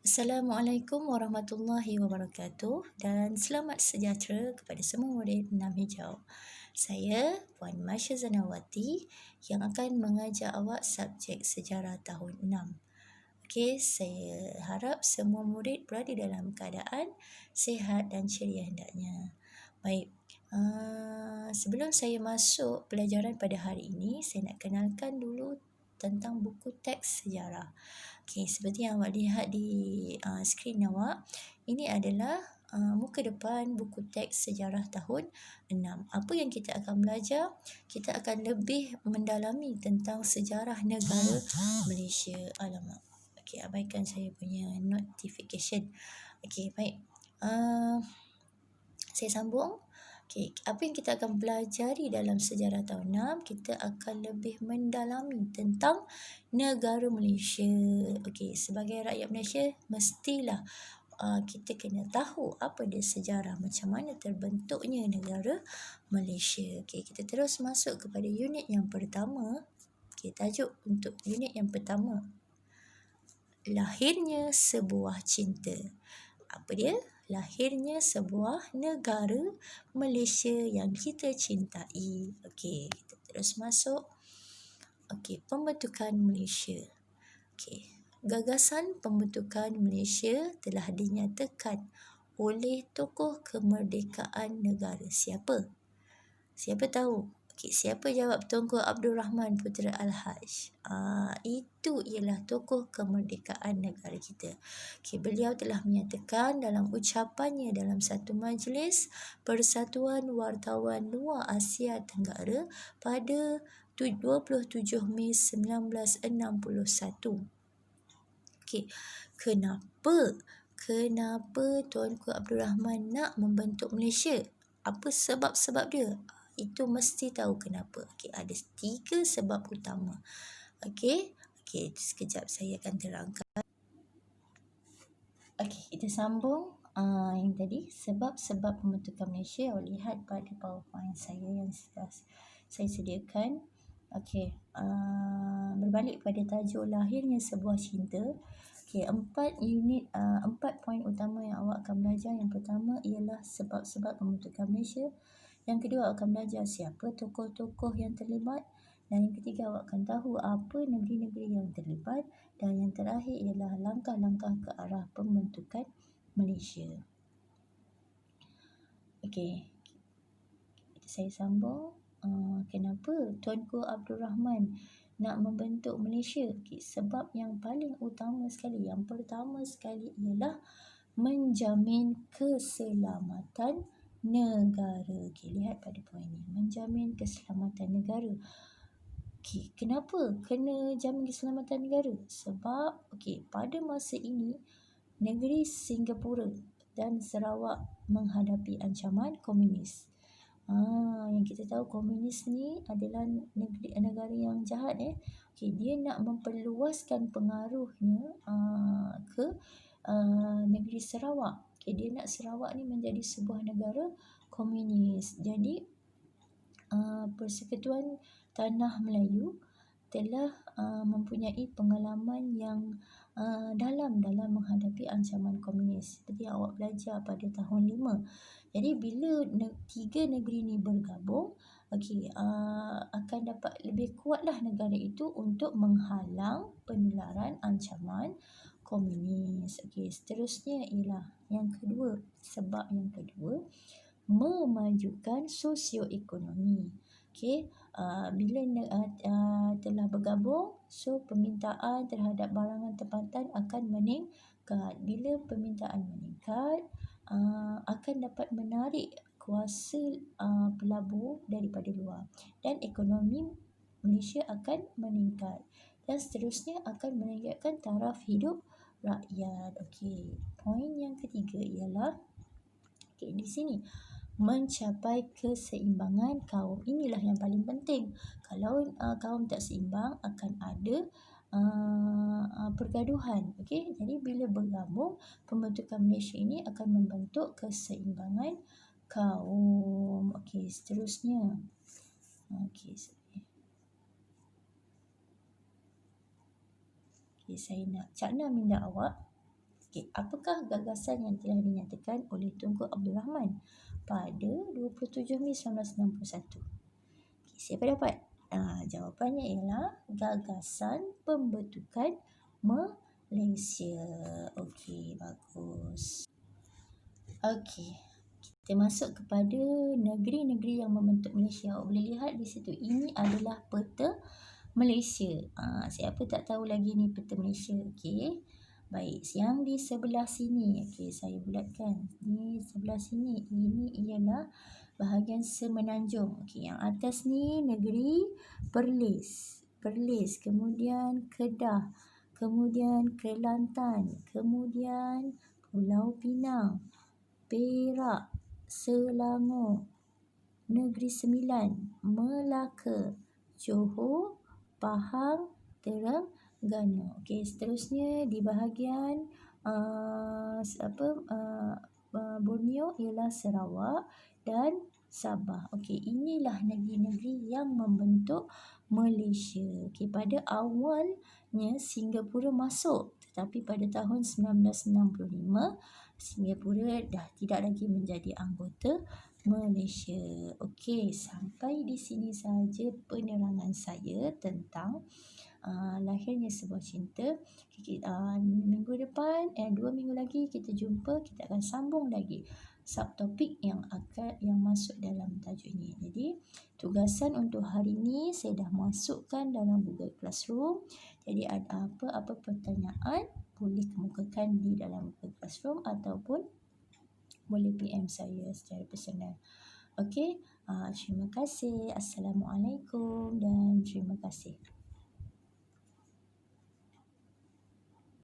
Assalamualaikum warahmatullahi wabarakatuh dan selamat sejahtera kepada semua murid 6 Hijau. Saya Puan Masya Zanawati yang akan mengajar awak subjek sejarah tahun 6. Okey, saya harap semua murid berada dalam keadaan sihat dan ceria hendaknya. Baik, sebelum saya masuk pelajaran pada hari ini, saya nak kenalkan dulu tentang buku teks sejarah. Okey, seperti yang awak lihat di skrin awak, ini adalah muka depan buku teks sejarah tahun 6. Apa yang kita akan belajar? Kita akan lebih mendalami tentang sejarah negara Malaysia. Alamak. Okey, abaikan saya punya notification. Okey, baik. Saya sambung. Okey, apa yang kita akan pelajari dalam sejarah tahun 6, kita akan lebih mendalami tentang negara Malaysia. Okey, sebagai rakyat Malaysia, mestilah kita kena tahu apa dia sejarah, macam mana terbentuknya negara Malaysia. Okey, kita terus masuk kepada unit yang pertama. Okey, tajuk untuk unit yang pertama, lahirnya sebuah cinta. Apa dia? Lahirnya sebuah negara Malaysia yang kita cintai. Okey, kita terus masuk. Okey, pembentukan Malaysia. Okey, gagasan pembentukan Malaysia telah dinyatakan oleh tokoh kemerdekaan negara. Siapa? Siapa tahu? Okey, siapa jawab? Tunku Abdul Rahman Putera Al-Haj. Itu ialah tokoh kemerdekaan negara kita. Okey, beliau telah menyatakan dalam ucapannya dalam satu majlis Persatuan Wartawan Luar Asia Tenggara pada 27 Mei 1961. Okey, kenapa Tunku Abdul Rahman nak membentuk Malaysia? Apa sebab-sebab dia? Itu mesti tahu kenapa. Okey, ada 3 sebab utama. Okey, sekejap saya akan terangkan. Okey, kita sambung yang tadi, sebab-sebab pembentukan Malaysia. Awak lihat pada PowerPoint saya yang sudah saya sediakan. Okey, berbalik pada tajuk lahirnya sebuah cinta. Okey, 4 poin utama yang awak akan belajar. Yang pertama ialah sebab-sebab pembentukan Malaysia. Yang kedua, awak akan belajar siapa tokoh-tokoh yang terlibat. Dan yang ketiga, awak akan tahu apa negeri-negeri yang terlibat. Dan yang terakhir ialah langkah-langkah ke arah pembentukan Malaysia. Okey, saya sambung. Kenapa Tunku Abdul Rahman nak membentuk Malaysia? Okay, sebab yang paling utama sekali, yang pertama sekali ialah menjamin keselamatan negara. Okay, lihat pada poin ini, menjamin keselamatan negara. Okay, kenapa kena jamin keselamatan negara? Sebab pada masa ini negeri Singapura dan Sarawak menghadapi ancaman komunis. Yang kita tahu komunis ni adalah negara yang jahat. Dia nak memperluaskan pengaruhnya ke negeri Sarawak. Dia nak Sarawak ni menjadi sebuah negara komunis. Jadi Persekutuan Tanah Melayu telah mempunyai pengalaman yang dalam menghadapi ancaman komunis, seperti yang awak belajar pada tahun 5. Jadi bila 3 negeri ni bergabung, akan dapat lebih kuatlah negara itu untuk menghalang penularan ancaman komunis. Seterusnya ialah yang kedua, sebab yang kedua, memajukan sosioekonomi. Bila telah bergabung, so permintaan terhadap barangan tempatan akan meningkat. Bila permintaan meningkat, akan dapat menarik kuasa pelabur daripada luar dan ekonomi Malaysia akan meningkat, dan seterusnya akan meningkatkan taraf hidup rakyat. Poin yang ketiga ialah di sini mencapai keseimbangan kaum. Inilah yang paling penting. Kalau kaum tak seimbang, akan ada pergaduhan. Jadi bila bergabung, pembentukan Malaysia ini akan membentuk keseimbangan kaum. Seterusnya. Saya nak cakna minda awak. Okey, apakah gagasan yang telah dinyatakan oleh Tunku Abdul Rahman pada 27 Mei 1961? Okey, siapa dapat? Jawapannya ialah gagasan pembentukan Malaysia. Okey, bagus. Okey, kita masuk kepada negeri-negeri yang membentuk Malaysia. Awak boleh lihat di situ, ini adalah peta Malaysia. Siapa tak tahu lagi ni peta Malaysia? Okey. Baik, yang di sebelah sini, okey, saya bulatkan. Di sebelah sini, ini ialah bahagian semenanjung. Okey, yang atas ni negeri Perlis. Perlis, kemudian Kedah, kemudian Kelantan, kemudian Pulau Pinang, Perak, Selangor, Negeri Sembilan, Melaka, Johor, Pahang, Terengganu. Okey, seterusnya di bahagian Borneo ialah Sarawak dan Sabah. Okey, inilah negeri-negeri yang membentuk Malaysia. Okey, pada awalnya Singapura masuk, tetapi pada tahun 1965 Singapura dah tidak lagi menjadi anggota Malaysia. Okey, sampai di sini saja penerangan saya tentang lahirnya sebuah cinta. Minggu depan, 2 minggu lagi kita jumpa, kita akan sambung lagi subtopik yang masuk dalam tajuk ini. Jadi, tugasan untuk hari ini saya dah masukkan dalam Google Classroom. Jadi, ada apa-apa pertanyaan boleh kemukakan di dalam Google Classroom ataupun boleh PM saya secara personal. Okey, terima kasih. Assalamualaikum dan terima kasih.